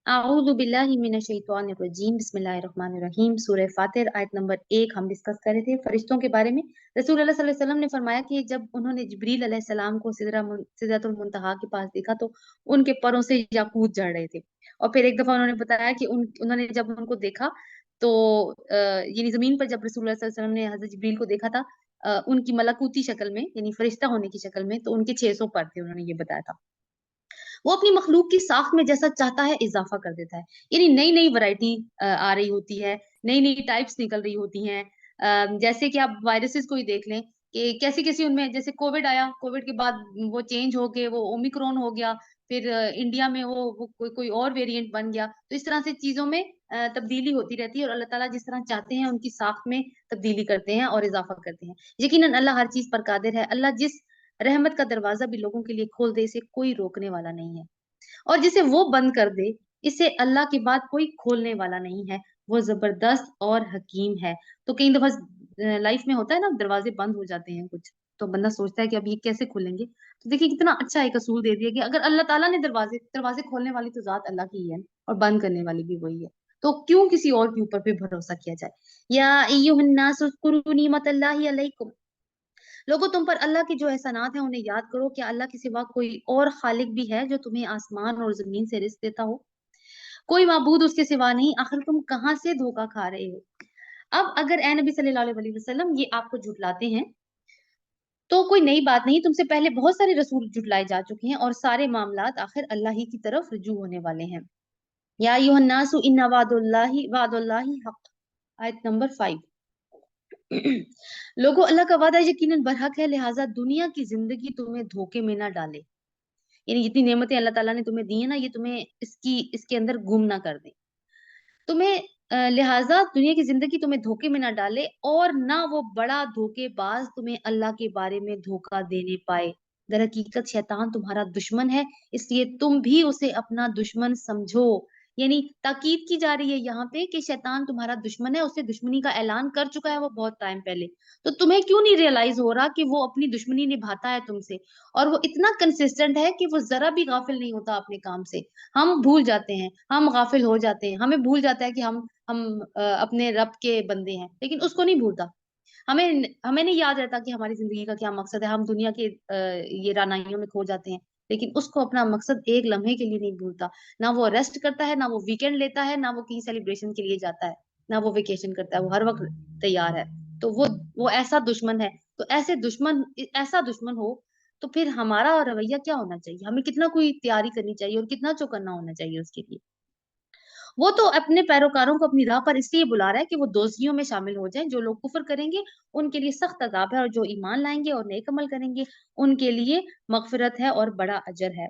आऊज़ु बिल्लाहि मिनश शैतानिर रजीम बिस्मिल्लाहिर रहमानिर रहीम। सूरह फातिर आयत नंबर 1 हम डिस्कस कर रहे थे फरिश्तों के बारे में। रसूल अल्लाह सल्लल्लाहु अलैहि वसल्लम ने फरमाया कि जब उन्होंने जिब्रील अलैहिस्सलाम को सिदरतुल मुंतहा के पास देखा तो उनके परों से याकूत झड़ रहे थे। और फिर एक दफा उन्होंने बताया कि उन्होंने जब उनको देखा तो यानी जमीन पर जब रसूल अल्लाह सल्लल्लाहु अलैहि वसल्लम ने हजरत जिब्रील को देखा था उनकी मलकूती शक्ल में यानी फरिश्ता होने की शक्ल में, तो उनके 600 पर थे, उन्होंने ये बताया था। वो अपनी मखलूक की साख में जैसा चाहता है इजाफा कर देता है। यानी नई नई वैरायटी आ रही होती है, नई नई टाइप्स निकल रही होती हैं। जैसे कि आप वायरसेस को ही देख लें कि कैसी कैसी उनमें, जैसे कोविड आया, कोविड के बाद वो चेंज हो के वो ओमिक्रॉन हो गया, फिर इंडिया में वो कोई और वेरिएंट बन गया। तो इस तरह से चीजों में तब्दीली होती रहती है और अल्लाह ताला जिस तरह चाहते हैं उनकी साख में तब्दीली करते हैं और इजाफा करते हैं। यकीनन अल्लाह हर चीज पर कादिर है। अल्लाह जिस रहमत का दरवाजा भी लोगों के लिए खोल दे, इसे कोई रोकने वाला नहीं है, और जिसे वो बंद कर दे, इसे अल्लाह के बाद कोई खोलने वाला नहीं है। वो जबरदस्त और हकीम है। तो कई दफा लाइफ में होता है ना, दरवाजे बंद हो जाते हैं कुछ, तो बंदा सोचता है कि अब ये कैसे खुलेंगे। तो देखिए कितना अच्छा एक असूल दे दिया कि अगर अल्लाह ताला ने दरवाजे दरवाजे खोलने वाली तो जात अल्लाह की ही है, और बंद करने वाली भी वही है। तो क्यों किसी और के ऊपर पे भरोसा किया जाए। या अय्युहन्नास उज़्कुरू निअमतल्लाहि अलैकुम, लोगों तुम पर अल्लाह के जो एहसानात हैं उन्हें याद करो। क्या अल्लाह के सिवा कोई और खालिक भी है जो तुम्हें आसमान और जमीन से रिस्क देता हो? कोई माबूद उसके सिवा नहीं, आखिर तुम कहाँ से धोखा खा रहे हो। अब अगर ए नबी सल्लल्लाहु अलैहि वसल्लम ये आपको झुटलाते हैं तो कोई नई बात नहीं, तुमसे पहले बहुत सारे रसूल झुटलाए जा चुके हैं और सारे मामलात आखिर अल्लाह ही की तरफ रुजू होने वाले हैं। या अय्युहन्नासु इन्ना वादुल्लाहि हक, आयत नंबर 5। लोगों अल्लाह का वादा यकीनन बरहक है, लिहाजा दुनिया की जिंदगी तुम्हें धोखे में ना डाले। यानी जितनी नेमतें अल्लाह ताला ने तुम्हें दी है ना, ये तुम्हें इसके अंदर गुम ना कर दे तुम्हें। लिहाजा दुनिया की जिंदगी तुम्हें धोखे में ना डाले, और ना वो बड़ा धोखेबाज तुम्हें अल्लाह के बारे में धोखा देने पाए। दर हकीकत शैतान तुम्हारा दुश्मन है, इसलिए तुम भी उसे अपना दुश्मन समझो। यानी ताकीद की जा रही है यहाँ पे कि शैतान तुम्हारा दुश्मन है, उससे दुश्मनी का ऐलान कर चुका है वो बहुत टाइम पहले। तो तुम्हें क्यों नहीं रियलाइज हो रहा कि वो अपनी दुश्मनी निभाता है तुमसे, और वो इतना कंसिस्टेंट है कि वो जरा भी गाफिल नहीं होता अपने काम से। हम भूल जाते हैं, हम गाफिल हो जाते हैं, हमें भूल जाता है कि हम अपने रब के बंदे हैं, लेकिन उसको नहीं भूलता। हमें हमें नहीं याद रहता कि हमारी जिंदगी का क्या मकसद है। हम दुनिया के ये रानाइयों में खो जाते हैं, लेकिन उसको अपना मकसद एक लम्हे के लिए नहीं भूलता। ना वो रेस्ट करता है, ना वो वीकेंड लेता है, ना वो कहीं सेलिब्रेशन के लिए जाता है, ना वो वेकेशन करता है, वो हर वक्त तैयार है। तो वो ऐसा दुश्मन है। तो ऐसा दुश्मन हो तो फिर हमारा रवैया क्या होना चाहिए, हमें कितना कोई तैयारी करनी चाहिए और कितना चौकन्ना होना चाहिए उसके लिए। वो तो अपने पैरोकारों को अपनी राह पर इसलिए बुला रहा है कि वो दोजियों में शामिल हो जाएं। जो लोग कुफर करेंगे उनके लिए सख्त अजाब है, और जो ईमान लाएंगे और नेक अमल करेंगे उनके लिए मगफिरत है और बड़ा अजर है।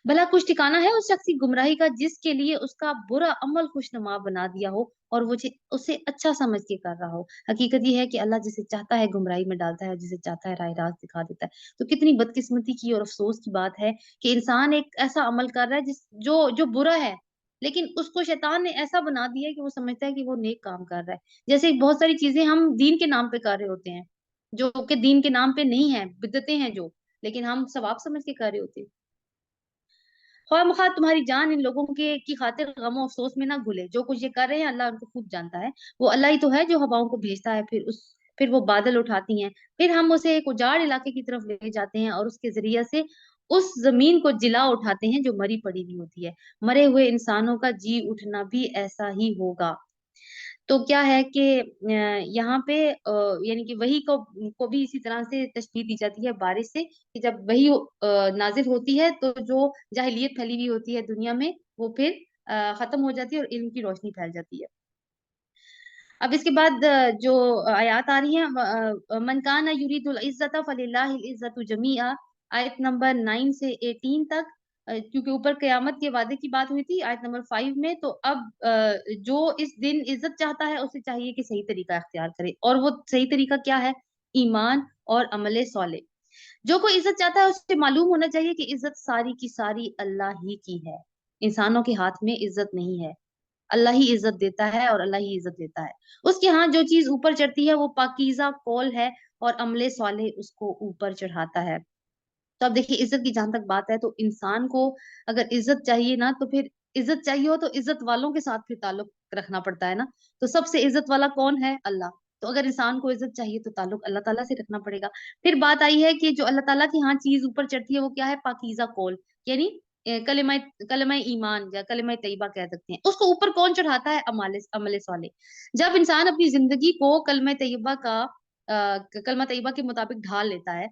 भला कुछ ठिकाना है उस शख्स की गुमराही का जिसके लिए उसका बुरा अमल खुशनुमा बना दिया हो और वो उसे अच्छा समझ के कर रहा हो। हकीकत ये है कि अल्लाह जिसे चाहता है गुमराही में डालता है और जिसे चाहता है राह रास्त दिखा देता है। तो कितनी बदकिस्मती की और अफसोस की बात है कि इंसान एक ऐसा अमल कर रहा है जिस जो जो बुरा है, लेकिन उसको शैतान ने ऐसा बना दिया है कि वो समझता है कि वो नेक काम कर रहा है। जैसे बहुत सारी चीजें हम दीन के नाम पे कर रहे होते हैं, जो कि दीन के नाम पे नहीं है, बिदअतें हैं जो, लेकिन हम सवाब समझ के कर रहे होते हैं। ख्वाह तुम्हारी जान इन लोगों के की खातिर गमो अफसोस में ना घुले। जो कुछ ये कर रहे हैं अल्लाह उनको खूब जानता है। वो अल्लाह ही तो है जो हवाओं को भेजता है, फिर वो बादल उठाती हैं, फिर हम उसे एक उजाड़ इलाके की तरफ ले जाते हैं और उसके जरिए से उस जमीन को जिला उठाते हैं जो मरी पड़ी हुई होती है। मरे हुए इंसानों का जी उठना भी ऐसा ही होगा। तो क्या है कि यहाँ पे यानी कि वही को भी इसी तरह से तशबीह दी जाती है बारिश से, कि जब वही नाजिल होती है तो जो जाहिलियत फैली हुई होती है दुनिया में वो फिर खत्म हो जाती है और इल्म की रोशनी फैल जाती है। अब इसके बाद जो आयत आ रही है, मन काना युरीदुल इज्जता फलिल्लाहिल इज्जतु जमीआ, आयत नंबर 9 से 18 तक। क्योंकि ऊपर कयामत के वादे की बात हुई थी आयत नंबर 5 में, तो अब जो इस दिन इज्जत चाहता है उसे चाहिए कि सही तरीका इख्तियार करे, और वो सही तरीका क्या है? ईमान और अमले सौले। जो कोई इज्जत चाहता है उसे मालूम होना चाहिए कि इज्जत सारी की सारी अल्लाह ही की है। इंसानों के हाथ में इज्जत नहीं है। अल्लाह ही इज्जत देता है और अल्लाह ही इज्जत देता है। उसके यहाँ जो चीज ऊपर चढ़ती है वो पाकीज़ा कौल है, और अमले साले उसको ऊपर चढ़ाता है। तो अब देखिए इज्जत की जहां तक बात है, तो इंसान को अगर इज्जत चाहिए ना, तो फिर इज्जत चाहिए हो तो इज्जत वालों के साथ फिर ताल्लुक रखना पड़ता है ना। तो सबसे इज्जत वाला कौन है? अल्लाह। तो अगर इंसान को इज्जत चाहिए तो ताल्लुक अल्लाह ताला से रखना पड़ेगा। फिर बात आई है कि जो अल्लाह ताला की यहाँ चीज ऊपर चढ़ती है वो क्या है? पाकीज़ा कौल, यानी कलिमा कलिमा ईमान या कलिमा तैयबा कह सकते हैं। उसको ऊपर कौन चढ़ाता है? अमाले अमले साले। जब इंसान अपनी जिंदगी को कलिमा तैयबा का कलिमा तैयबा के मुताबिक ढाल लेता है,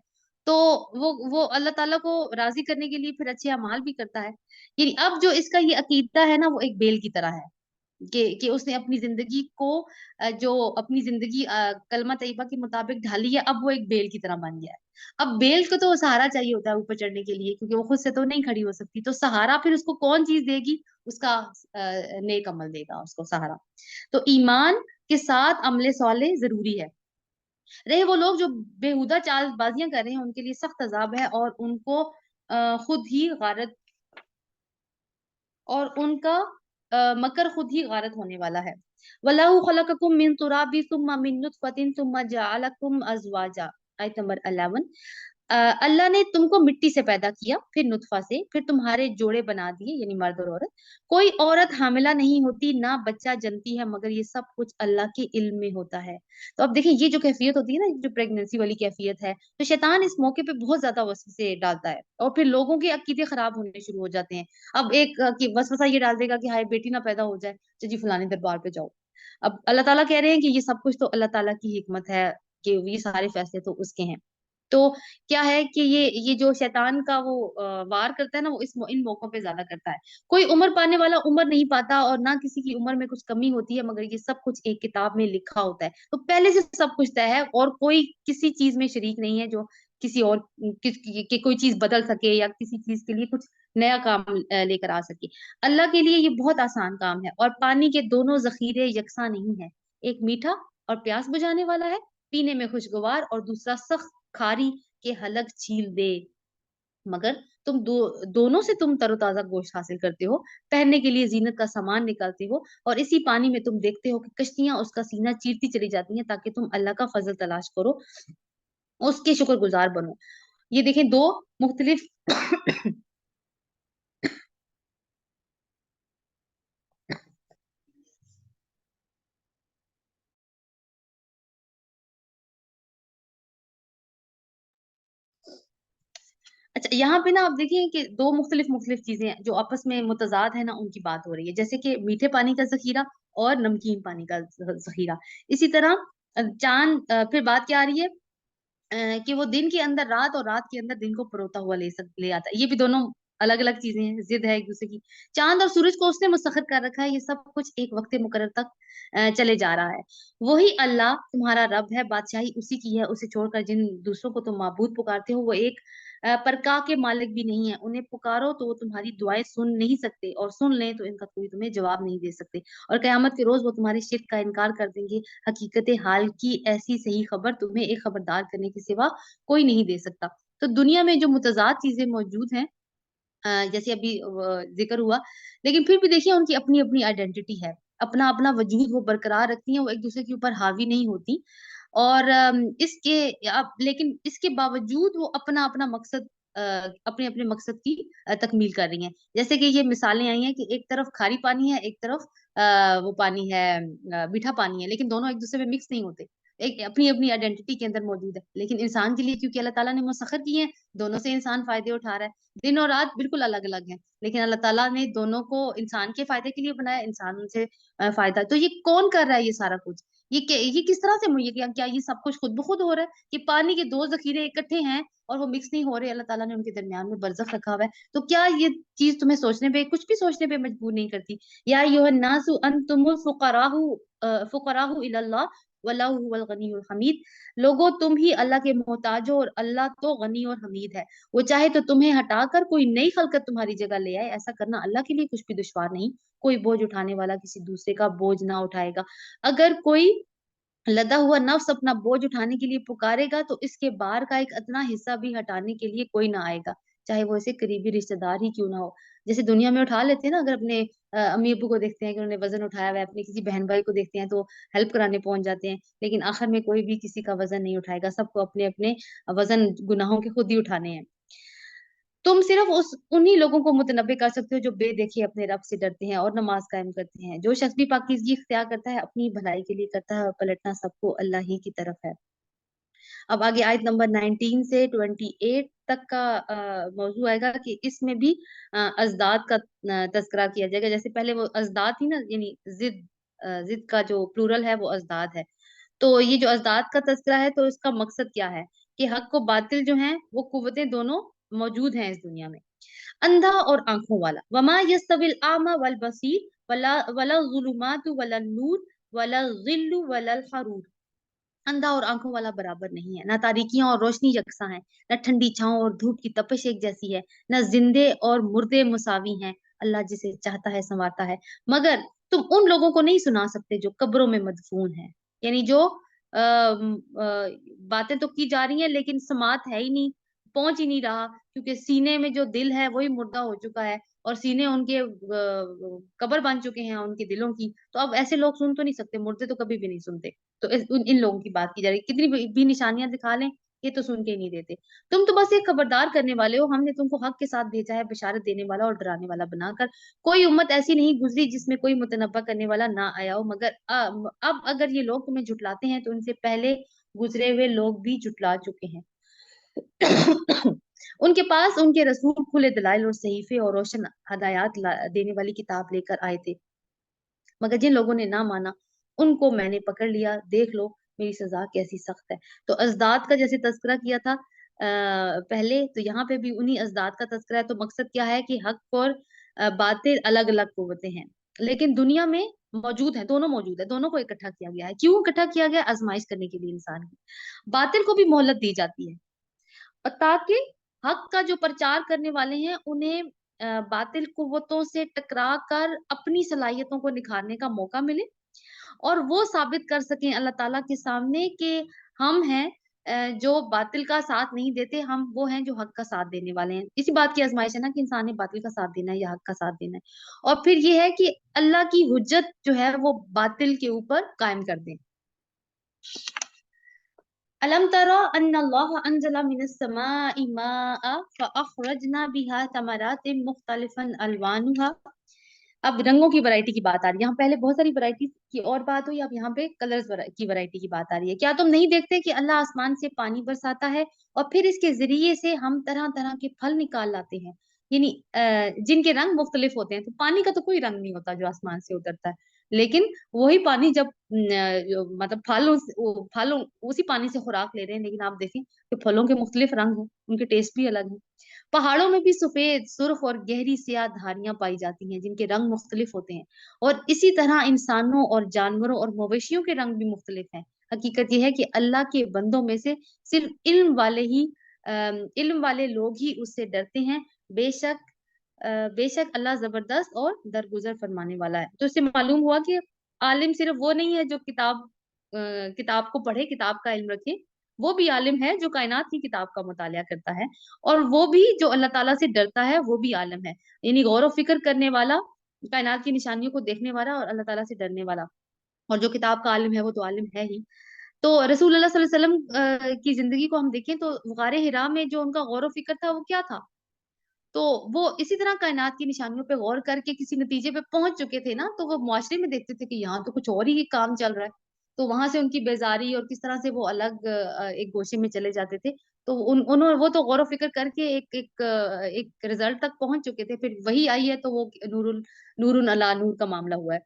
तो वो अल्लाह ताला को राजी करने के लिए फिर अच्छे अमाल भी करता है। यानी अब जो इसका ये अकीदा है ना, वो एक बेल की तरह है कि उसने अपनी जिंदगी को जो अपनी जिंदगी कलमा तैयबा के मुताबिक ढाली है, अब वो एक बेल की तरह बन गया है। अब बेल को तो सहारा चाहिए होता है ऊपर चढ़ने के लिए, क्योंकि वो खुद से तो नहीं खड़ी हो सकती। तो सहारा फिर उसको कौन चीज देगी? उसका नेक अमल देगा उसको सहारा। तो ईमान के साथ अमले सौले जरूरी है। रहे वो लोग जो बेहुदा चालबाजियां कर रहे हैं, उनके लिए सख्त अजाब है, खुद ही गारत और उनका मकर खुद ही गारत होने वाला है। वल्लाहु खलककुम मिन तुराबि सुम्मा मिन नुतफतिन सुम्मा जअलकुम अज़वाजा। आयत नंबर 11। अल्लाह ने तुमको मिट्टी से पैदा किया, फिर नुतफा से, फिर तुम्हारे जोड़े बना दिए, यानी मर्द और औरत। कोई औरत हामिला नहीं होती, ना बच्चा जनती है, मगर ये सब कुछ अल्लाह के इल्म में होता है। तो अब देखिए, ये जो कैफियत होती है ना, जो प्रेगनेंसी वाली कैफियत है, तो शैतान इस मौके पे बहुत ज्यादा वसवसे डालता है, और फिर लोगों के अकीदे खराब होने शुरू हो जाते हैं। अब एक कि वसवसा ये डाल देगा कि हाय बेटी ना पैदा हो जाए, तो जी फलाने दरबार पे जाओ। अब अल्लाह ताला कह रहे हैं कि ये सब कुछ तो अल्लाह ताला की हिकमत है, कि ये सारे फैसले तो उसके हैं। तो क्या है कि ये जो शैतान का वो वार करता है ना, वो इन मौकों पे ज्यादा करता है। कोई उम्र पाने वाला उम्र नहीं पाता, और ना किसी की उम्र में कुछ कमी होती है, मगर ये सब कुछ एक किताब में लिखा होता है। तो पहले से सब कुछ तय है, और कोई किसी चीज में शरीक नहीं है जो किसी और कि कोई चीज बदल सके, या किसी चीज के लिए कुछ नया काम लेकर आ सके। अल्लाह के लिए ये बहुत आसान काम है। और पानी के दोनों जखीरे यकसा नहीं है, एक मीठा और प्यास बुझाने वाला है, पीने में खुशगवार, और दूसरा सख्त खारी के हलक छील दे। मगर दोनों से तुम तरोताजा गोश्त हासिल करते हो, पहनने के लिए जीनत का सामान निकालते हो, और इसी पानी में तुम देखते हो कि कश्तियां उसका सीना चीरती चली जाती हैं, ताकि तुम अल्लाह का फजल तलाश करो, उसके शुक्रगुजार बनो। ये देखें, दो मुख्तलिफ अच्छा, यहाँ पे ना आप देखिए कि दो मुख्तलिफ मुख्तलिफ चीजें जो आपस में मुतजाद है ना, उनकी बात हो रही है, जैसे कि मीठे पानी का जखीरा और नमकीन पानी का जखीरा। इसी तरह फिर बात क्या आ रही है? कि वो दिन के अंदर रात और रात के अंदर दिन को परोता हुआ ले आता है। ये भी दोनों अलग अलग चीजें हैं, जिद है एक दूसरे की। चांद और सूरज को उसने मुसख्खर कर रखा है, ये सब कुछ एक वक्त मुकर्रर तक चले जा रहा है। वही अल्लाह तुम्हारा रब है, बादशाही उसी की है। उसे छोड़कर जिन दूसरों को तुम माबूद पुकारते हो, वो एक परका के मालिक भी नहीं है। उन्हें पुकारो तो वो तुम्हारी दुआएं सुन नहीं सकते, और सुन लें तो इनका कोई तुम्हें जवाब नहीं दे सकते। और कयामत के रोज वो तुम्हारी शिरक का इनकार कर देंगे। हकीकत हाल की ऐसी सही खबर तुम्हें एक खबरदार करने के सिवा कोई नहीं दे सकता। तो दुनिया में जो मुतजाद चीजें मौजूद हैं, जैसे अभी जिक्र हुआ, लेकिन फिर भी देखिए उनकी अपनी अपनी आइडेंटिटी है, अपना अपना वजूद वो बरकरार रखती हैं, वो एक दूसरे के ऊपर हावी नहीं होती। और इसके अब लेकिन इसके बावजूद वो अपना अपना मकसद अपने अपने मकसद की तकमील कर रही हैं। जैसे कि ये मिसालें आई हैं कि एक तरफ खारी पानी है, एक तरफ वो पानी है, मीठा पानी है, लेकिन दोनों एक दूसरे में मिक्स नहीं होते, एक अपनी अपनी आइडेंटिटी के अंदर मौजूद है। लेकिन इंसान के लिए, क्योंकि अल्लाह ताला ने मुसख्खर किए हैं, दोनों से इंसान फायदे उठा रहा है। दिन और रात बिल्कुल अलग अलग हैं, लेकिन अल्लाह ताला ने दोनों को इंसान के फायदे के लिए बनाया, इंसान से फायदा। तो ये कौन कर रहा है ये सारा कुछ? ये किस तरह से मुहैया किया? क्या ये सब कुछ खुद ब खुद हो रहा है कि पानी के दो जखीरे इकट्ठे हैं और वो मिक्स नहीं हो रहे? अल्लाह ताला ने उनके दरमियान में बरज़ख रखा हुआ है। तो क्या ये चीज तुम्हें सोचने पे, कुछ भी सोचने पे मजबूर नहीं करती? या अय्युहन नासु अंतुमुल फुकराहु इलल्लाह वल्लाहु हुवल गनियुल हमीद। लोगो, तुम ही अल्लाह के मोहताज हो, और अल्लाह तो गनी और हमीद है। वो चाहे तो तुम्हें हटाकर कोई नई खलकत तुम्हारी जगह ले आए, ऐसा करना अल्लाह के लिए कुछ भी दुश्वार नहीं। कोई बोझ उठाने वाला किसी दूसरे का बोझ ना उठाएगा। अगर कोई लदा हुआ नफ्स अपना बोझ उठाने के लिए पुकारेगा, तो इसके बार का एक अदना हिस्सा भी हटाने के लिए कोई ना आएगा, चाहे वो ऐसे करीबी रिश्तेदार ही क्यों ना हो। जैसे दुनिया में उठा लेते हैं ना, अगर अपने अम्मी अब्बू को देखते हैं कि उन्होंने वजन उठाया हुआ है, अपने किसी बहन भाई को देखते हैं तो हेल्प कराने पहुंच जाते हैं, लेकिन आखिर में कोई भी किसी का वजन नहीं उठाएगा, सबको अपने अपने वजन गुनाहों के खुद ही उठाने हैं। तुम सिर्फ उस उन्हीं लोगों को मुतनब्बे कर सकते हो जो बेदेखे अपने रब से डरते हैं और नमाज कायम करते हैं। जो शख्स भी पाकीज़गी इख्तियार करता है अपनी भलाई के लिए करता है, और पलटना सबको अल्लाह ही की तरफ है। अब आगे आयत नंबर 19 से 28 तक का मौजू आएगा कि इसमें भी अजदाद का तस्करा किया जाएगा। जैसे पहले वो अजदाद थी ना, यानी जिद का जो प्लूरल है वो अजदाद है। तो ये जो अजदाद का तस्करा है, तो इसका मकसद क्या है कि हक को बातिल जो है वो कुव्वतें दोनों मौजूद हैं इस दुनिया में। अंधा और आंखों वाला, वमा यस्तविल आमा वल बसीर वला वला जुलुमातु वला नूर वला जिल्लु वला हरूर। अंधा और आंखों वाला बराबर नहीं है, ना तारीकियां और रोशनी यकसा है, न ठंडी छांव और धूप की तपिश एक जैसी है, न जिंदे और मुर्दे मुसावी हैं। अल्लाह जिसे चाहता है संवारता है। मगर तुम उन लोगों को नहीं सुना सकते जो कब्रों में मदफून है, यानी जो बातें तो की जा रही हैं लेकिन समात है ही नहीं, पहुंच ही नहीं रहा, क्योंकि सीने में जो दिल है वही मुर्दा हो चुका है और सीने उनके कब्र बन चुके हैं उनके दिलों की। तो अब ऐसे लोग सुन तो नहीं सकते, मुर्दे तो कभी भी नहीं सुनते। तो इन लोगों की बात की जा रही है, कितनी भी निशानियां दिखा लें ये तो सुन के ही नहीं देते। तुम तो बस एक खबरदार करने वाले हो, हमने तुमको हक के साथ भेजा है, बिशारत देने वाला और डराने वाला बनाकर। कोई उम्मत ऐसी नहीं गुजरी जिसमें कोई मुतनब्बा करने वाला ना आया हो, मगर अब अगर ये लोग तुम्हें जुटलाते हैं तो इनसे पहले गुजरे हुए लोग भी जुटला चुके हैं। उनके पास उनके रसूल खुले दलाइल और सहीफे और रोशन हदायत देने वाली किताब लेकर आए थे, मगर जिन लोगों ने ना माना उनको मैंने पकड़ लिया, देख लो मेरी सजा कैसी सख्त है। तो अजदाद का जैसे तस्करा किया था पहले, तो यहाँ पे भी उन्हीं अजदाद का तस्करा है। तो मकसद क्या है कि हक और बातें अलग अलग कुव्वतें हैं, लेकिन दुनिया में मौजूद है, दोनों मौजूद है, दोनों को इकट्ठा किया गया है। क्यों इकट्ठा किया गया? आजमाइश करने के लिए इंसान की। बातिल को भी मोहलत दी जाती है, और ताकि हक का जो प्रचार करने वाले हैं उन्हें बातिल कुव्वतों से टकरा कर अपनी सलाहियतों को निखारने का मौका मिले, और वो साबित कर सकें अल्लाह ताला के सामने कि हम हैं जो बातिल का साथ नहीं देते, हम वो हैं जो हक का साथ देने वाले हैं। इसी बात की आजमाइश है ना कि इंसान ने बातिल का साथ देना है या हक का साथ देना है। और फिर ये है कि अल्लाह की हुज्जत जो है वो बातिल के ऊपर कायम कर दें। अलम तरा अन्नल्लाह अंज़ला मिनस समाई माअ फअखरजना बिहा समरातिन मुख्तलिफन अलवानुहा। अब रंगों की वैरायटी की बात आ रही है। यहाँ पहले बहुत सारी वैरायटी की और बात हुई, अब यहाँ पे कलर्स की वैरायटी की बात आ रही है। क्या तुम नहीं देखते कि अल्लाह आसमान से पानी बरसाता है और फिर इसके जरिए से हम तरह तरह के फल निकाल लाते हैं, यानी जिनके रंग मुख्तलिफ होते हैं। तो पानी का तो कोई रंग नहीं होता जो आसमान से उतरता है, लेकिन वही पानी जब मतलब फल उसी पानी से खुराक ले रहे हैं, लेकिन आप देखें कि फलों के मुख्तलिफ रंग हैं, उनके टेस्ट भी अलग हैं। पहाड़ों में भी सफेद, सुर्ख और गहरी सियाह धारियां पाई जाती हैं जिनके रंग मुख्तलिफ होते हैं, और इसी तरह इंसानों और जानवरों और मवेशियों के रंग भी मुख्तलिफ हैं। हकीकत यह है कि अल्लाह के बंदों में से सिर्फ इल्म वाले लोग ही उससे डरते हैं। बेशक बेशक अल्लाह जबरदस्त और दरगुजर फरमाने वाला है। तो इससे मालूम हुआ कि आलिम सिर्फ वो नहीं है जो किताब को पढ़े, किताब का इल्म रखे, वो भी आलिम है जो कायनात की किताब का मुतालिया करता है, और वो भी जो अल्लाह ताला से डरता है वो भी आलिम है, यानी गौर व फिक्र करने वाला, कायनात की निशानियों को देखने वाला और अल्लाह ताला से डरने वाला। और जो किताब का आलिम है वो तो आलिम है ही। तो रसूल अल्लाह सल्लल्लाहु अलैहि वसल्लम की जिंदगी को हम देखें तो गारे हिरा में जो उनका गौर व फिक्र था वो क्या था? तो वो इसी तरह कायनात की निशानियों पे गौर करके किसी नतीजे पे पहुंच चुके थे ना, तो वो मुआशरे में देखते थे कि यहाँ तो कुछ और ही काम चल रहा है। तो वहां से उनकी बेजारी और किस तरह से वो अलग एक गोशे में चले जाते थे। तो उन्होंने वो तो गौर व फिक्र करके एक रिजल्ट तक पहुंच चुके थे, फिर वही आई है तो वो नूरुन अला नूर का मामला हुआ है।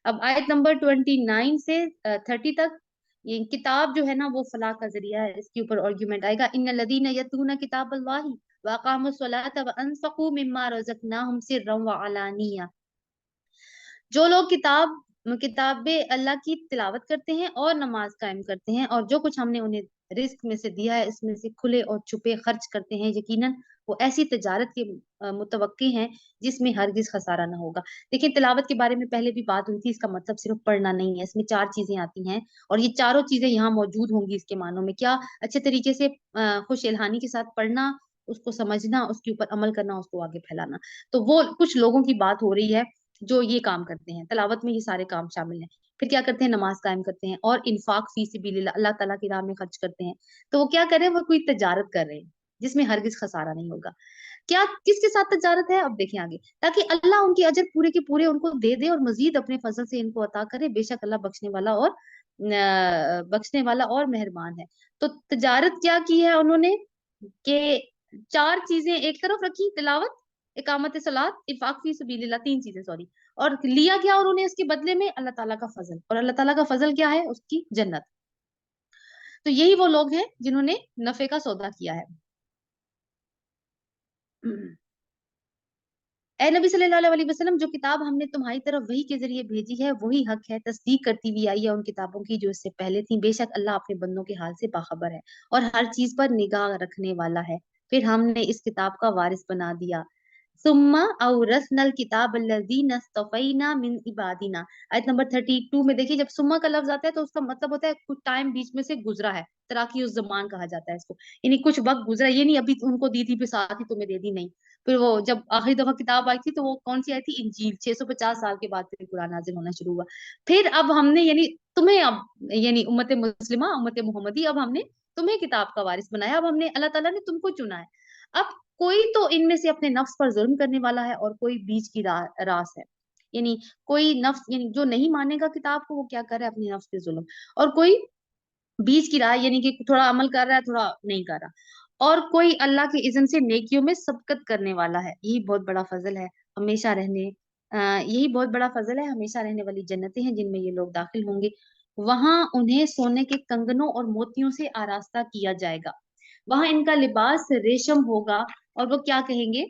अब आयत नंबर 29 से 30 तक, ये किताब जो है ना वो फलाह का जरिया है, इसके ऊपर आर्ग्यूमेंट आएगा। इन लदीन यतलूना किताब अल्लाहि व अकामुस्सलाता व अनफकू मिम्मा रज़क़नाहुम सिर्रन व अलानिया। जो लोग किताबें अल्लाह की तिलावत करते हैं और नमाज कायम करते हैं, और जो कुछ हमने उन्हें रिस्क में से दिया है इसमें से खुले और छुपे खर्च करते हैं, यकीनन वो ऐसी तजारत के मुतवक्की हैं जिसमें हरगिज खसारा ना होगा। देखिए, तिलावत के बारे में पहले भी बात हुई थी, इसका मतलब सिर्फ पढ़ना नहीं है, इसमें चार चीजें आती हैं, और ये चारों चीजें यहाँ मौजूद होंगी इसके मानों में। क्या? अच्छे तरीके से खुश इल्हानी के साथ पढ़ना, उसको समझना, उसके ऊपर अमल करना, उसको आगे फैलाना। तो वो कुछ लोगों की बात हो रही है जो ये काम करते हैं, तलावत में ये सारे काम शामिल हैं। फिर क्या करते हैं? नमाज कायम करते हैं और इन्फाक फी सबिलिल्लाह, अल्लाह ताला की राह में खर्च करते हैं। तो वो क्या कर रहे हैं? वो कोई तजारत कर रहे हैं जिसमें हरगिज खसारा नहीं होगा। क्या किसके साथ तजारत है, अब देखें आगे, ताकि अल्लाह उनके अजर पूरे के पूरे उनको दे दे और मजीद अपने फजल से इनको अता करे, बेशक अल्लाह बख्शने वाला और मेहरबान है। तो तजारत क्या की है उन्होंने कि चार चीजें एक तरफ रखी, तिलावत, इकामत सलात, इन्फाक फी सबीलिल्लाह, तीन चीजें सॉरी, और लिया क्या उन्होंने इसके बदले में, अल्लाह ताला का फजल, और अल्लाह ताला का फजल क्या है, उसकी जन्नत। तो यही वो लोग हैं जिन्होंने नफे का सौदा किया है। ए नबी सल्लल्लाहु अलैहि वसल्लम, जो किताब हमने तुम्हारी तरफ वही के जरिए भेजी है वही हक है, तस्दीक करती हुई आई है उन किताबों की जो इससे पहले थी, बेशक अल्लाह अपने बंदों के हाल से बाखबर है और हर चीज पर निगाह रखने वाला है। फिर हमने इस किताब का वारिस बना दिया, सुम्मा औरसनल किताब अल्लज़ीना इस्तफ़ैना मिन इबादिना। आयत नंबर 32 में देखिए, जब सुम्मा का लफ्ज आता है तो उसका मतलब होता है कुछ टाइम बीच में से गुजरा है, तराकी उस जमान कहा जाता है इसको, यानी कुछ वक्त गुजरा, ये नहीं अभी उनको दी थी फिर साथ ही तुम्हें दे दी, नहीं। फिर वो जब आखिरी दफा किताब आई थी तो वो कौन सी आई थी, इंजील, 650 साल के बाद फिर कुरान नाजिल होना शुरू हुआ। फिर अब हमने यानी तुम्हें अब यानी उम्मत मुस्लिमा, उम्मत मोहम्मदी, अब हमने तुम्हें किताब का वारिस बनाया, अब हमने अल्लाह ताला ने तुमको चुना है। अब कोई तो इनमें से अपने नफ्स पर जुल्म करने वाला है और कोई बीच की रास है, यानी कोई नफ्स यानी जो नहीं मानेगा किताब को वो क्या कर रहा है, अपने नफ्स पे जुल्म, और कोई बीच की राह यानी कि थोड़ा अमल कर रहा है थोड़ा नहीं कर रहा, और कोई अल्लाह के इज़्न से नेकियों में सबकत करने वाला है। यही बहुत बड़ा फजल है, हमेशा रहने यही बहुत बड़ा फजल है, हमेशा रहने वाली जन्नतें हैं जिनमें ये लोग दाखिल होंगे। वहां उन्हें सोने के कंगनों और मोतियों से आरास्ता किया जाएगा, वहां इनका लिबास रेशम होगा, और वो क्या कहेंगे,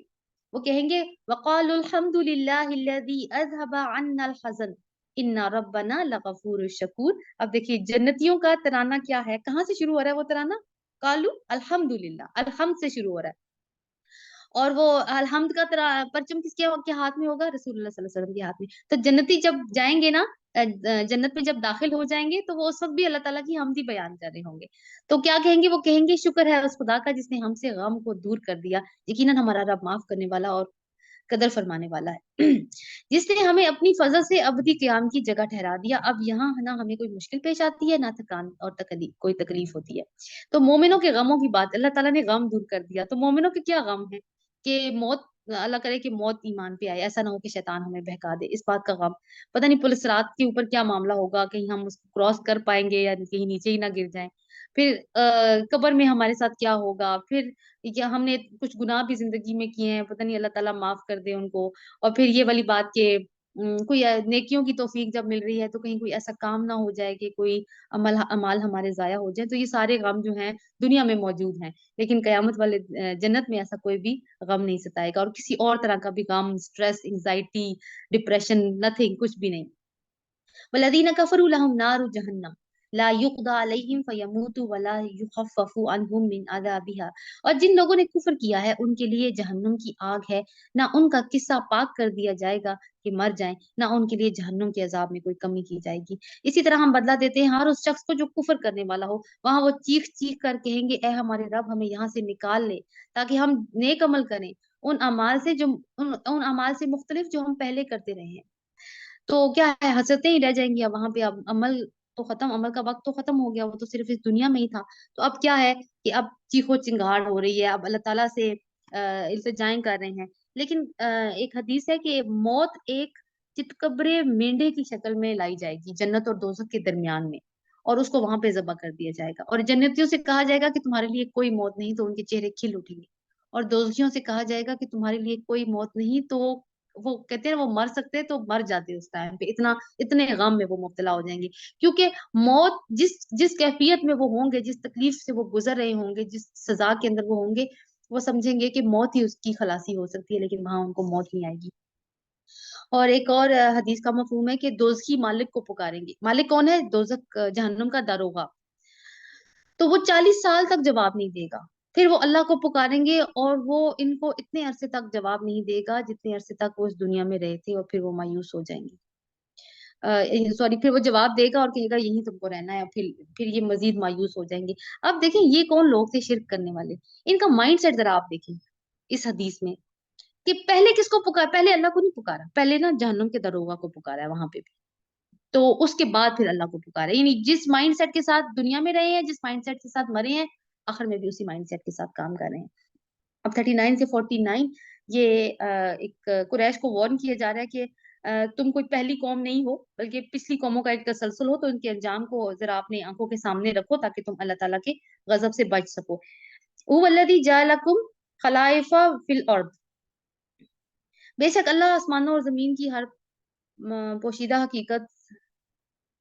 वो कहेंगे वक़ालुल हम्दुलिल्लाहिल्लज़ी अज़हबा अन्नल हज़न इन्ना रब्बना लगफूरुश शकूर। अब देखिए जन्नतियों का तराना क्या है, कहाँ से शुरू हो रहा है वो तराना, कालू अल्हम्दुलिल्लाह, अल्हम्द से शुरू हो रहा है, और वो अलहम्द का परचम के हाथ में होगा, रसूलुल्लाह सल्लल्लाहु अलैहि वसल्लम के हाथ में। तो जन्नती जब जाएंगे ना, जन्नत में जब दाखिल हो जाएंगे तो वो उस वक्त भी अल्लाह ताला की हमदी बयान कर रहे होंगे। तो क्या कहेंगे, वो कहेंगे शुक्र है उस खुदा का जिसने हमसे गम को दूर कर दिया, यकीनन हमारा रब माफ करने वाला और कदर फरमाने वाला है। जिसने हमें अपनी फजल से अबदी क्याम की जगह ठहरा दिया, अब यहाँ ना हमें कोई मुश्किल पेश आती है ना थकान और तकलीफ कोई तकलीफ होती है। तो मोमिनों के गमों की बात, अल्लाह ताला ने गम दूर कर दिया, तो मोमिनों के क्या गम है कि मौत, अल्लाह करे कि मौत ईमान पे आए, ऐसा ना हो कि शैतान हमें बहका दे, इस बात का गम। पता नहीं पुलिस रात के ऊपर क्या मामला होगा, कहीं हम उसको क्रॉस कर पाएंगे या कहीं नीचे ही ना गिर जाएं। फिर कब्र में हमारे साथ क्या होगा, फिर या हमने कुछ गुनाह भी जिंदगी में किए हैं, पता नहीं अल्लाह ताला माफ कर दे उनको। और फिर ये वाली बात के कोई नेकियों की तौफीक जब मिल रही है तो कहीं कोई ऐसा काम ना हो जाए कि कोई अमाल हमारे जाया हो जाए, तो ये सारे गम जो हैं दुनिया में मौजूद हैं, लेकिन कयामत वाले जन्नत में ऐसा कोई भी गम नहीं सताएगा, और किसी और तरह का भी गम, स्ट्रेस, एंजाइटी, डिप्रेशन, नथिंग, कुछ भी नहीं। वल्लज़ीना कफ़रू लहुम नारु जहन्नम ला युक़दा अलैहिम फयमूतू वला युख़फ़फ़ु अन्हुम मिन अज़ाबिहा। और जिन लोगों ने कुफ्र किया है उनके लिए जहन्नुम की आग है, ना उनका किस्सा पाक कर दिया जाएगा कि मर जाएं, ना उनके लिए जहन्नुम के अजाब में कोई कमी की जाएगी। इसी तरह हम बदला देते हैं हर उस शख्स को जो कुफ्र करने वाला हो, वहां वो चीख चीख कर कहेंगे ए हमारे रब हमें यहाँ से निकाल ले ताकि हम नेक अमल करें, उन अमाल से जो उन अमाल से मुख्तलिफ जो हम पहले करते रहे हैं। तो क्या है, हसरतें ही रह जाएंगी अब वहां पे, अब अमल तो खत्म, अमल का वक्त तो खत्म हो गया, वो तो सिर्फ इस दुनिया में ही था। तो अब क्या है कि अब चीखो चिंगाड़ हो रही है, अब अल्लाह ताला से इल्तिजाएं कर रहे हैं। लेकिन एक हदीस है कि मौत एक चितकबरे मेंढे की शक्ल में लाई जाएगी जन्नत और दोजख के दरमियान में, और उसको वहां पे जबा कर दिया जाएगा, और जन्नतियों से कहा जाएगा कि तुम्हारे लिए कोई मौत नहीं, तो उनके चेहरे खिल उठेंगे, और दोजखियों से कहा जाएगा कि तुम्हारे लिए कोई मौत नहीं, तो वो कहते हैं वो मर सकते हैं तो मर जाते हैं उस टाइम पे, इतना इतने गम में वो मुब्तला हो जाएंगे, क्योंकि मौत जिस जिस कैफियत में वो होंगे, जिस तकलीफ से वो गुजर रहे होंगे, जिस सजा के अंदर वो होंगे, वो समझेंगे कि मौत ही उसकी खलासी हो सकती है, लेकिन वहां उनको मौत नहीं आएगी। और एक और हदीस का मफहूम है कि दोज़खी मालिक को पुकारेंगे, मालिक कौन है, दोज़ख जहन्नुम का दारोगा, तो वो 40 साल तक जवाब नहीं देगा। फिर वो अल्लाह को पुकारेंगे और वो इनको इतने अरसे तक जवाब नहीं देगा जितने अरसे तक वो इस दुनिया में रहे थे, और फिर वो मायूस हो जाएंगे। सॉरी, फिर वो जवाब देगा और कहेगा यही तुमको रहना है, और फिर ये मजीद मायूस हो जाएंगे। अब देखें ये कौन लोग थे शिरक करने वाले, इनका माइंड सेट जरा आप देखें इस हदीस में, कि पहले किसको पुकार, पहले अल्लाह को नहीं पुकारा, पहले ना जहन्नुम के दरोगा को पुकारा है वहां पे भी, तो उसके बाद फिर अल्लाह को पुकारा, यानी जिस माइंडसेट के साथ दुनिया में रहे हैं, जिस माइंडसेट के साथ मरे हैं, आखिर में भी उसी माइंडसेट के साथ काम कर रहे हैं। अब 39 से 49 ये एक कुरैश को वार्न किया जा रहा है कि तुम कोई पहली कौम नहीं हो, बल्कि पिछली कौमों का एक तसलसल हो, तो इनके अंजाम को जरा अपनी आंखों के सामने रखो ताकि तुम अल्लाह ताला के गजब से बच सको। हुवल्लज़ी जअलकुम खलाइफा फिल अर्द, बेशक अल्लाह आसमानों और जमीन की हर पोशीदा हकीकत,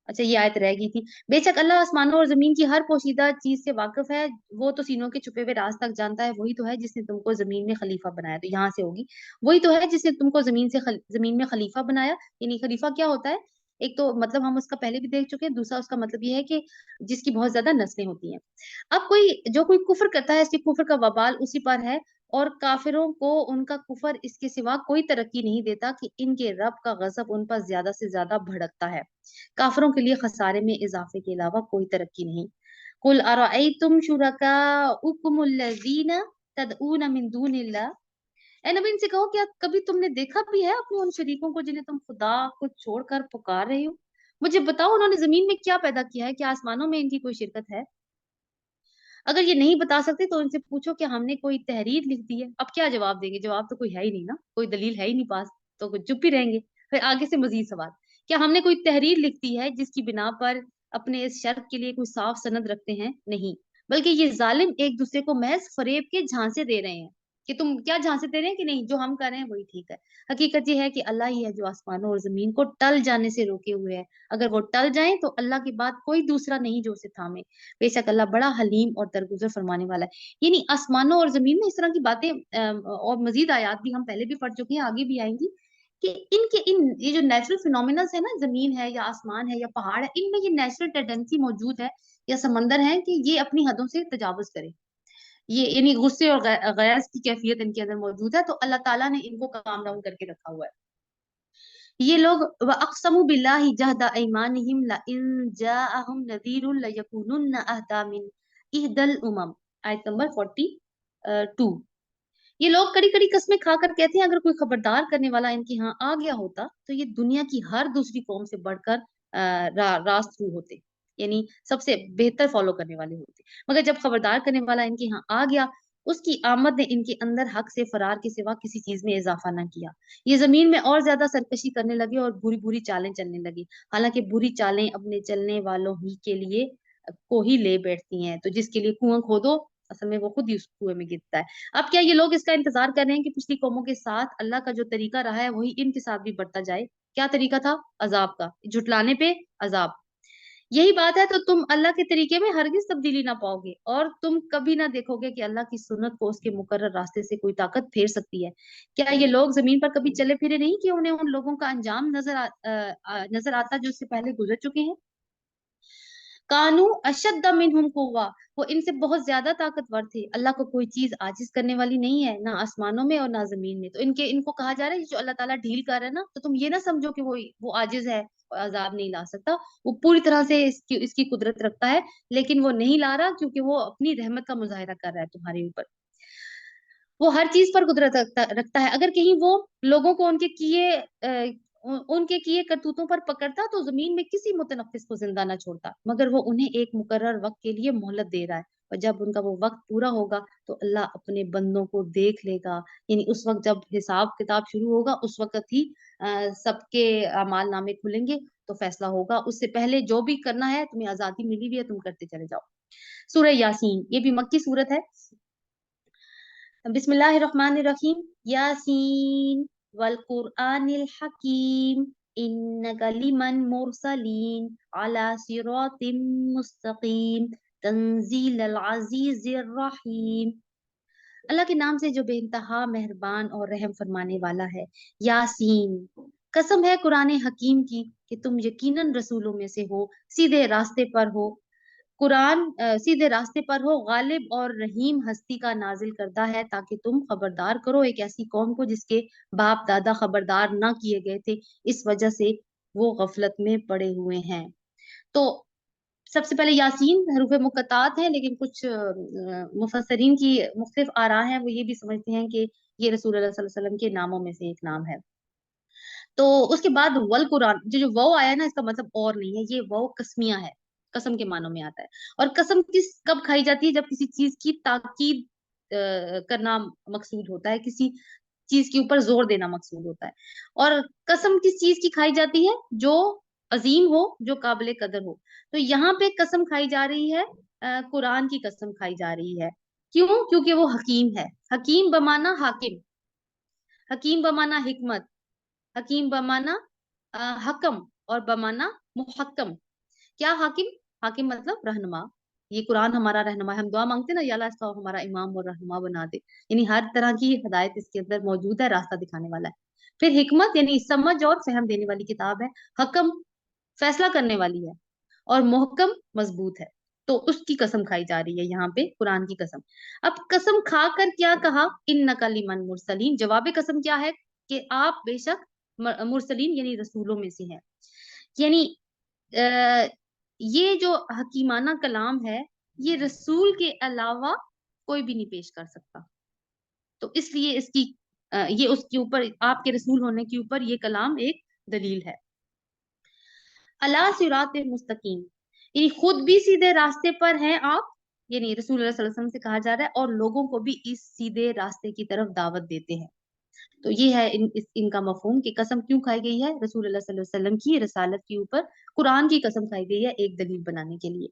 अच्छा ये आयत रह गई थी। बेशक अल्लाह आसमानों और जमीन की हर पोशीदा चीज से वाकिफ है, वो तो सीनों के छुपे हुए राज तक जानता है। वही तो है जिसने तुमको जमीन में खलीफा बनाया, तो यहाँ से होगी, वही तो है जिसने तुमको जमीन में खलीफा बनाया। यानी खलीफा क्या होता है? एक तो मतलब हम उसका पहले भी देख चुके हैं, दूसरा उसका मतलब ये है कि जिसकी बहुत ज्यादा नस्लें होती हैं। अब कोई कुफर करता है, इसके कुफर का वबाल उसी पर है, और काफिरों को उनका कुफर इसके सिवा कोई तरक्की नहीं देता कि इनके रब का गजब उन पर ज्यादा से ज्यादा भड़कता है। काफिरों के लिए खसारे में इजाफे के अलावा कोई तरक्की नहीं। कुल अरअयतुम शुरकाउकुमुल्लज़ीना तदऊन मिन दूनिल्लाह, ए नबी इनसे कहो क्या कभी तुमने देखा भी है अपने उन शरीकों को जिन्हें तुम खुदा को छोड़कर पुकार रहे हो? मुझे बताओ उन्होंने जमीन में क्या पैदा किया है, क्या आसमानों में इनकी कोई शिरकत है? अगर ये नहीं बता सकते तो इनसे पूछो कि हमने कोई तहरीर लिख दी है। अब क्या जवाब देंगे? जवाब तो कोई है ही नहीं ना, कोई दलील है ही नहीं पास, तो कुछ चुप ही रहेंगे। फिर आगे से मजीद सवाल, क्या हमने कोई तहरीर लिख दी है जिसकी बिना पर अपने इस शर्त के लिए कोई साफ सनद रखते हैं? नहीं, बल्कि ये जालिम एक दूसरे को महज फरेब के झांसे दे रहे हैं कि तुम क्या झांसे दे रहे हैं कि नहीं जो हम कर रहे हैं वही ठीक है। हकीकत ये है कि अल्लाह ही है जो आसमानों और जमीन को टल जाने से रोके हुए है। अगर वो टल जाएं तो अल्लाह के बाद कोई दूसरा नहीं जो उसे थामे। बेशक अल्लाह बड़ा हलीम और दरगुजर फरमाने वाला है। यानी आसमानों और जमीन में इस तरह की बातें और मजीद आयात भी हम पहले भी पढ़ चुके हैं, आगे भी आएंगी, कि ये जो नेचुरल फिनोमिनल्स है ना, जमीन है या आसमान है या पहाड़ है, इनमें ये नेचुरल टेंडेंसी मौजूद है, या समंदर है कि ये अपनी हदों से तजावुज करे। ये यानी गुस्से और गैस की कैफियत इनके अंदर मौजूद है, तो अल्लाह ताला ने इनको काम डाउन करके रखा हुआ है। ये लोग व अक़समु बिल्लाहि जहदा ऐमानिहिम ला इन जाअहुम नज़ीरुन लयकुनुन्ना अहदा मिन इहदल उमम, आयत नंबर 42। ये लोग कड़ी कड़ी कस्में खाकर कहते हैं अगर कोई खबरदार करने वाला इनके यहाँ आ गया होता तो ये दुनिया की हर दूसरी कौम से बढ़कर रास्तरू होते, यानी सबसे बेहतर फॉलो करने वाले होते। मगर जब खबरदार करने वाला इनके यहाँ आ गया, उसकी आमद ने इनके अंदर हक से फरार के सिवा किसी चीज में इजाफा ना किया। ये जमीन में और ज्यादा सरकशी करने लगे और बुरी बुरी चालें चलने लगी। हालांकि बुरी चालें अपने चलने वालों ही के लिए को ही ले बैठती हैं, तो जिसके लिए कुआं खोदो असल में वो खुद ही उस कुएं में गिरता है। अब क्या ये लोग इसका इंतजार कर रहे हैं कि पिछली कौमों के साथ अल्लाह का जो तरीका रहा है वही इनके साथ भी बढ़ता जाए? क्या तरीका था? अजाब का, झुटलाने पे अजाब। यही बात है, तो तुम अल्लाह के तरीके में हरगिज तब्दीली ना पाओगे, और तुम कभी ना देखोगे कि अल्लाह की सुन्नत को उसके मुकर्रर रास्ते से कोई ताकत फेर सकती है। क्या ये लोग जमीन पर कभी चले फिरे नहीं कि उन्हें उन लोगों का अंजाम नजर आता जो इससे पहले गुजर चुके हैं? कानू अशद्द मिनहुम कुव्वा, वो इनसे बहुत ज्यादा ताकतवर थे। अल्लाह को कोई चीज आजिज करने वाली नहीं है, ना आसमानों में और ना जमीन में। तो इनको कहा जा रहा है जो अल्लाह ताला ढील कर रहा है ना, तो तुम ये ना समझो कि वो आजिज है और अजाब नहीं ला सकता। वो पूरी तरह से इसकी कुदरत रखता है, लेकिन वो नहीं ला रहा क्योंकि वो अपनी रहमत का मुजाहिरा कर रहा है तुम्हारे ऊपर। वो हर चीज पर कुदरत रखता है। अगर कहीं वो लोगों को उनके किए करतूतों पर पकड़ता तो जमीन में किसी मुतनफिस को जिंदा ना छोड़ता, मगर वो उन्हें एक मुकर्रर वक्त के लिए मोहलत दे रहा है। और जब उनका वो वक्त पूरा होगा तो अल्लाह अपने बंदों को देख लेगा। यानी उस वक्त जब हिसाब किताब शुरू होगा, उस वक्त ही सबके अमाल नामे खुलेंगे, तो फैसला होगा। उससे पहले जो भी करना है, तुम्हें आजादी मिली हुई है, तुम करते चले जाओ। सूरह यासीन, ये भी मक्की सूरत है। बिस्मिल्लाहिर्रहमानिर्रहीम। यासीन वल कुरआनिल हकीम इन्नका लिमन मुरसलीन अला सिरातिम मुस्तकीम तंजीलल अजीजिर रहीम। अल्लाह के नाम से जो बेइंतहा मेहरबान और रहम फरमाने वाला है। यासीन, कसम है कुरान हकीम की कि तुम यकीनन रसूलों में से हो, सीधे रास्ते पर हो। कुरान सीधे रास्ते पर हो, गालिब और रहीम हस्ती का नाजिल करता है ताकि तुम खबरदार करो एक ऐसी कौम को जिसके बाप दादा खबरदार ना किए गए थे, इस वजह से वो गफलत में पड़े हुए हैं। तो सबसे पहले यासीन हरूफ मुकत्तात है, लेकिन कुछ मुफस्सरीन की मुख्तलिफ आरा हैं, वो ये भी समझते हैं कि ये रसूल अल्लाह सल्लल्लाहु अलैहि वसल्लम के नामों में से एक नाम है। तो उसके बाद वल कुरान, जो वो आया ना, इसका मतलब और नहीं है, ये वो कसमिया है, कसम के मानों में आता है। और कसम कब खाई जाती है? जब किसी चीज की ताकीद करना मकसूद होता है, किसी चीज के ऊपर जोर देना मकसूद होता है। और कसम किस चीज की खाई जाती है? जो अजीम हो, जो काबिल कदर हो। तो यहाँ पे कसम खाई जा रही है, कुरान की कसम खाई जा रही है। क्यों? क्योंकि वो हकीम है। हकीम बमाना हाकिम, हकीम बमाना हिकमत, हकीम बमाना हकम, और बमाना मुहक्कम। क्या हाकिम? हाकिम मतलब रहनुमा। ये कुरान हमारा रहनुमा है। हम दुआ मांगते हैं ना, या अल्लाह इसका हमारा इमाम और रहनुमा बना दे। यानी हर तरह की हिदायत इसके अंदर मौजूद है, रास्ता दिखाने वाला है। फिर हिकमत यानी समझ और फहम देने वाली किताब है। हकम फैसला करने वाली है। और मुहक्कम मजबूत है। तो उसकी कसम खाई जा रही है यहाँ पे, कुरान की कसम। अब कसम खाकर क्या कहा? इन नकलिमन मुरसलीन। जवाब कसम क्या है? कि आप बेशक मुरसलीन यानी रसूलों में से हैं। यानी अ, ये जो हकीमाना कलाम है, ये रसूल के अलावा कोई भी नहीं पेश कर सकता। तो इसलिए इसकी ये उसके ऊपर, आपके रसूल होने के ऊपर ये कलाम एक दलील है। अला सिरात मुस्तकीम, यानी खुद भी सीधे रास्ते पर हैं आप, यानी रसूल सल्लल्लाहु अलैहि वसल्लम से कहा जा रहा है, और लोगों को भी इस सीधे रास्ते की तरफ दावत देते हैं। तो ये है इनका मफहूम कि कसम क्यों खाई गई है रसूल सल्लल्लाहु अलैहि वसल्लम की रसालत के ऊपर। कुरान की कसम खाई गई है एक दलील बनाने के लिए।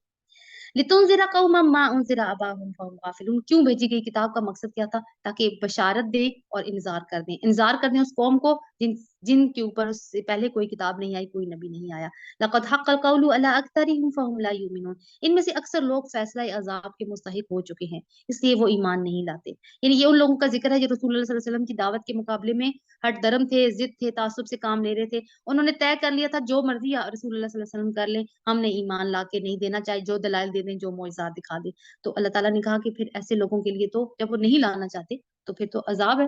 लितुनज़िरा कौमम मा उनज़िरा अबाहुम फहुम गाफिलून। क्यों भेजी गई किताब का मकसद क्या था? ताकि बशारत दे और इंतजार कर दें, इंतजार कर दें उस कौम को जिनके ऊपर उससे पहले कोई किताब नहीं आई, कोई नबी नहीं आया। लक़द हक़्क़ल क़ौलु अला अक्तरिहिम फ़हुम ला युमिनून। इनमें से अक्सर लोग फैसला अज़ाब के मुस्तहिक हो चुके हैं, इसलिए वो ईमान नहीं लाते। यानी ये उन लोगों का जिक्र है जो रसूलुल्लाह सल्लल्लाहु अलैहि वसल्लम की दावत के मुकाबले में हट धर्म थे, जिद थे, तासुब से काम ले रहे थे। उन्होंने तय कर लिया था जो मर्जी रसूलुल्लाह सल्लल्लाहु अलैहि वसल्लम कर ले, हमने ईमान ला के नहीं देना, चाहे जो दलाइल दे दें, जो मौइज़ात दिखा दे। तो अल्लाह ताला ने कहा कि फिर ऐसे लोगों के लिए तो जब वो नहीं लाना चाहते तो फिर तो अजाब है,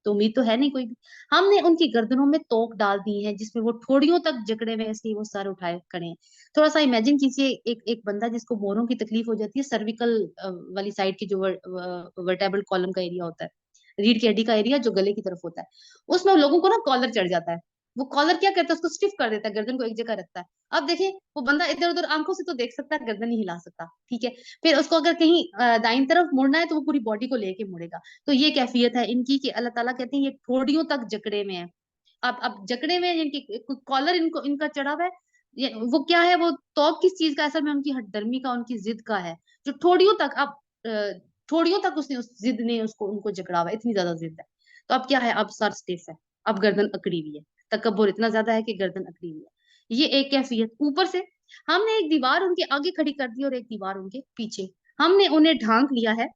तो उम्मीद तो है नहीं कोई भी। हमने उनकी गर्दनों में तोक डाल दी है जिसमें वो ठोड़ियों तक जकड़े हुए, ऐसे ही वो सर उठाए खड़े हैं। थोड़ा सा इमेजिन कीजिए, एक एक बंदा जिसको मोरों की तकलीफ हो जाती है, सर्विकल वाली साइड की, जो वर्टेब्रल कॉलम का एरिया होता है, रीढ़ की हड्डी का एरिया जो गले की तरफ होता है, उसमें लोगों को ना कॉलर चढ़ जाता है। वो कॉलर क्या करता है? उसको स्टिफ कर देता है, गर्दन को एक जगह रखता है। अब देखिए, वो बंदा इधर उधर आंखों से तो देख सकता है, गर्दन नहीं हिला सकता, ठीक है। फिर उसको अगर कहीं दाईं तरफ मुड़ना है तो वो पूरी बॉडी को लेके मुड़ेगा। तो ये कैफियत है इनकी कि अल्लाह ताला कहते हैं ये ठोड़ियों तक जकड़े में है। अब जकड़े में इनकी कॉलर इनको इनका चढ़ा हुआ है। वो क्या है? वो तौक किस चीज का? असल में उनकी हठधर्मी का, उनकी जिद का है, जो ठोड़ियों तक, अब ठोड़ियों तक उसने, उस जिद ने उसको उनको जकड़ा हुआ है, इतनी ज्यादा जिद है। तो अब क्या है? अब सर स्टिफ है, अब गर्दन अकड़ी हुई है, तकब्बुर इतना ज्यादा है कि गर्दन अकड़ी हुई है। ये एक कैफियत। ऊपर से हमने एक दीवार उनके आगे खड़ी कर दी और एक दीवार उनके पीछे। हमने उन्हें ढांक लिया है,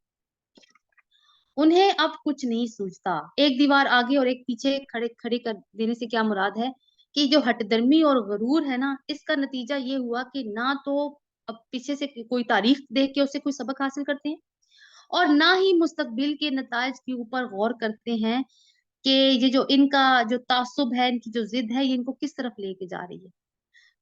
उन्हें अब कुछ नहीं सूझता। एक दीवार आगे और एक पीछे खड़े खड़े कर देने से क्या मुराद है? कि जो हठधर्मी और गरूर है ना, इसका नतीजा ये हुआ कि ना तो अब पीछे से कोई तारीख देख के उससे कोई सबक हासिल करते हैं, और ना ही मुस्तकबिल के नताज के ऊपर गौर करते हैं कि ये जो इनका जो तासुब है, इनकी जो जिद है, ये इनको किस तरफ लेके जा रही है।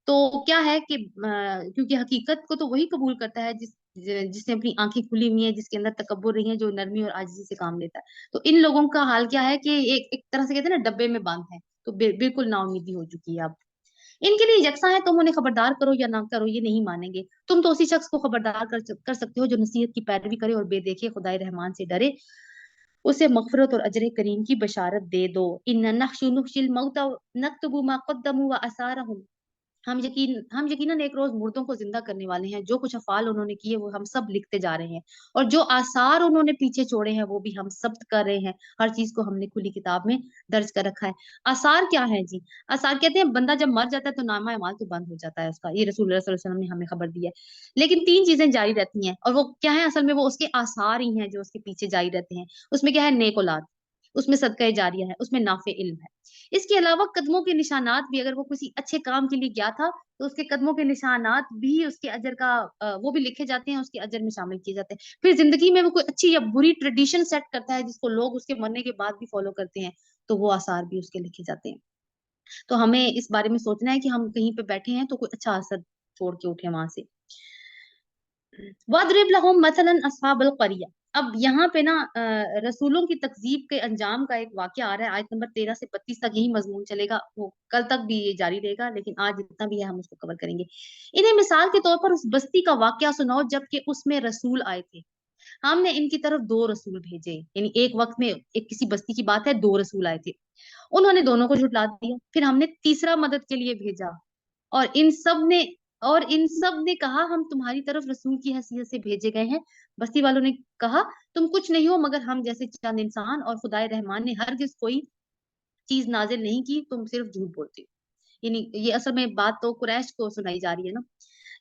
तो क्या है कि क्योंकि हकीकत को तो वही कबूल करता है जिसने अपनी आंखें खुली हुई हैं, जिसके अंदर तकब्बुर नहीं है, जो नरमी और आजिज़ी से काम लेता है। तो इन लोगों का हाल क्या है कि एक एक तरह से कहते हैं ना, डब्बे में बंद है। तो बिल्कुल नाउमीदी हो चुकी है अब। इनके लिए यकसा है, तुम उन्हें खबरदार करो या ना करो, ये नहीं मानेंगे। तुम तो उसी शख्स को खबरदार कर सकते हो जो नसीहत की पैरवी करे और बेदेखे खुदाई रहमान से डरे, उसे मगफिरत और अजर करीम की बशारत दे दो। इन्ना नख्शु नुख्शिल मौता नक्तबु मा क़द्दमू व आसारहुम। हम यकीनन एक रोज मुर्दों को जिंदा करने वाले हैं, जो कुछ अफाल उन्होंने किए वो हम सब लिखते जा रहे हैं, और जो आसार उन्होंने पीछे छोड़े हैं वो भी हम सब कर रहे हैं। हर चीज को हमने खुली किताब में दर्ज कर रखा है। आसार क्या है जी? आसार कहते हैं बंदा जब मर जाता है तो नामा अमाल तो बंद हो जाता है उसका, ये रसूल सल्लल्लाहु अलैहि वसल्लम ने हमें खबर दी है। लेकिन तीन चीजें जारी रहती हैं, और वो क्या है? असल में वो उसके आसार ही हैं जो उसके पीछे जारी रहते हैं। उसमें क्या है? नेक औलाद, उसमें सदका जारिया है, उसमें नाफे इल्म है। इसके अलावा कदमों के निशानात भी, अगर वो किसी अच्छे काम के लिए गया था तो उसके कदमों के निशानात भी उसके अजर का वो भी लिखे जाते हैं, उसके अजर में शामिल किए जाते हैं। फिर जिंदगी में वो कोई अच्छी या बुरी ट्रेडिशन सेट करता है जिसको लोग उसके मरने के बाद भी फॉलो करते हैं, तो वो आसार भी उसके लिखे जाते हैं। तो हमें इस बारे में सोचना है कि हम कहीं पे बैठे हैं तो कोई अच्छा असर छोड़ के उठे वहां से। वद्रिब लहुम मसलन अस्हाबल करिया। अब यहाँ पे ना रसूलों की तकजीब के अंजाम का एक वाकया आ रहा है। आयत नंबर 13 से 32 तक यही मजमून चलेगा, वो कल तक भी ये जारी रहेगा, लेकिन आज जितना भी है हम उसको कवर करेंगे। इन्हें मिसाल के तौर पर उस बस्ती का वाकया सुनाओ जबकि उसमें रसूल आए थे। हमने इनकी तरफ 2 रसूल भेजे, यानी एक वक्त में एक किसी बस्ती की बात है, 2 रसूल आए थे, उन्होंने दोनों को झुठला दिया। फिर हमने तीसरा मदद के लिए भेजा, और इन सब ने कहा हम तुम्हारी तरफ रसूल की हैसियत से भेजे गए हैं। बस्ती वालों ने कहा तुम कुछ नहीं हो मगर हम जैसे चंद इंसान, और खुदाए रहमान ने हरगिज कोई चीज नाजिल नहीं की, तुम सिर्फ झूठ बोलते हो। यानी ये असल में बात तो कुरैश को सुनाई जा रही है ना,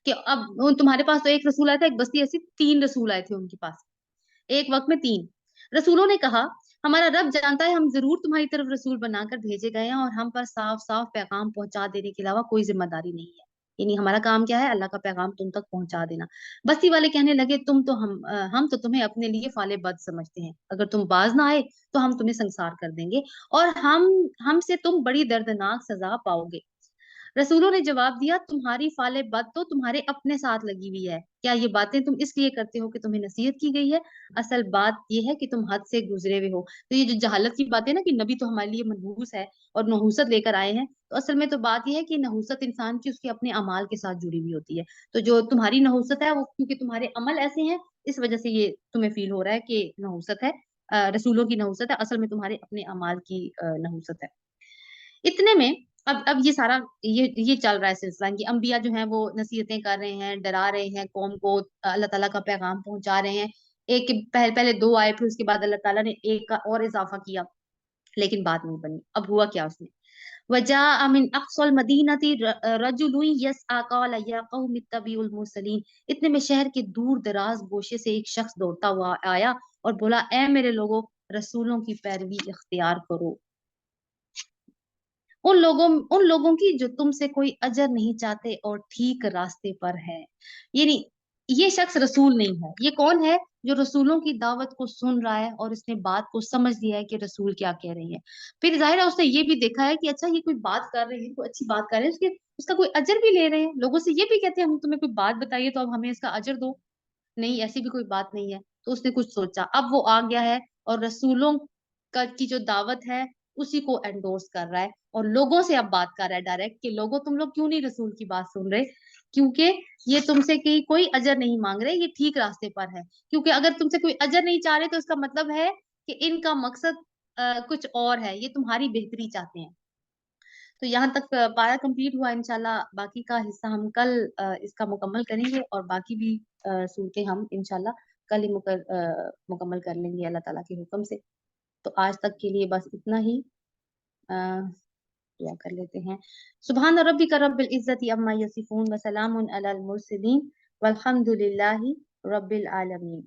कि अब तुम्हारे पास तो एक रसूल आया था, एक बस्ती ऐसी 3 रसूल आए थे उनके पास, एक वक्त में 3। रसूलों ने कहा हमारा रब जानता है हम जरूर तुम्हारी तरफ रसूल बनाकर भेजे गए हैं, और हम पर साफ साफ पैगाम पहुंचा देने के अलावा कोई जिम्मेदारी नहीं है। यानी हमारा काम क्या है, अल्लाह का पैगाम तुम तक पहुंचा देना। बस्ती वाले कहने लगे हम तो तुम्हें अपने लिए फाले बद समझते हैं, अगर तुम बाज ना आए तो हम तुम्हें संसार कर देंगे, और हमसे तुम बड़ी दर्दनाक सजा पाओगे। रसूलों ने जवाब दिया तुम्हारी फाले बद तो तुम्हारे अपने साथ लगी हुई है, क्या ये बातें तुम इसलिए करते हो कि तुम्हें नसीहत की गई है? असल बात ये है कि तुम हद से गुजरे हुए हो। तो ये जो जहालत की बात है ना, कि नबी तो हमारे लिए मनहूस है और नहूसत लेकर आए हैं, तो असल में तो बात ये है कि नहूसत इंसान की उसके अपने अमाल के साथ जुड़ी हुई होती है। तो जो तुम्हारी नहूसत है वो क्योंकि तुम्हारे अमल ऐसे हैं, इस वजह से ये तुम्हें फील हो रहा है कि नहूसत है, रसूलों की नहूसत है, असल में तुम्हारे अपने अमाल की नहूसत है। इतने में अब ये सारा ये चल रहा है सिलसिला कि अंबिया जो है वो नसीहतें कर रहे हैं, डरा रहे हैं कौम को, अल्लाह ताला का पैगाम पहुंचा रहे हैं। एक के पहले पहले 2 आए, फिर उसके बाद अल्लाह ताला ने एक का और इजाफा किया, लेकिन बात नहीं बनी। अब हुआ क्या उसमें, वजाअ मिन अक़सल मदीनति रजुलुन यसआ क़ाल या क़ौम इत्तबिउल मुरसलीन। इतने में शहर के दूर दराज गोशे से एक शख्स दौड़ता हुआ आया और बोला, ए मेरे लोगों, रसूलों की पैरवी इख्तियार करो, उन लोगों की जो तुमसे कोई अजर नहीं चाहते और ठीक रास्ते पर है। यानी ये शख्स रसूल नहीं है, ये कौन है? जो रसूलों की दावत को सुन रहा है और इसने बात को समझ लिया है कि रसूल क्या कह रहे हैं। फिर जाहिर है उसने ये भी देखा है कि अच्छा ये कोई बात कर रहे हैं, कोई अच्छी बात कर रहे हैं, उसके उसका कोई अजर भी ले रहे हैं, लोगों से ये भी कहते हैं हम तुम्हें कोई बात बताइए तो अब हमें इसका अजर दो। नहीं, ऐसी भी कोई बात नहीं है। तो उसने कुछ सोचा, अब वो आ गया है और रसूलों का की जो दावत है उसी को एंडोर्स कर रहा है, और लोगों से अब बात कर रहा है डायरेक्ट कि लोगों तुम लोग क्यों नहीं रसूल की बात सुन रहे, क्योंकि ये तुमसे की कोई अजर नहीं मांग रहे, ये ठीक रास्ते पर है। क्योंकि अगर तुमसे कोई अजर नहीं चाह रहे तो इसका मतलब है कि इनका मकसद कुछ और है, ये तुम्हारी बेहतरी चाहते हैं। तो यहाँ तक पारा कंप्लीट हुआ। इंशाल्लाह बाकी का हिस्सा हम कल इसका मुकम्मल करेंगे, और बाकी भी सूरतें हम इंशाल्लाह कल ही मुकम्मल कर लेंगे अल्लाह ताला के हुक्म से। तो आज तक के लिए बस इतना ही। अ, दुआ कर लेते हैं। सुभान रब्बिका रब्बिल इज्जति अम्मा यसिफून व सलामुन अलल मुरसलीन वल्हम्दुलिल्लाहि रब्बिल आलमीन।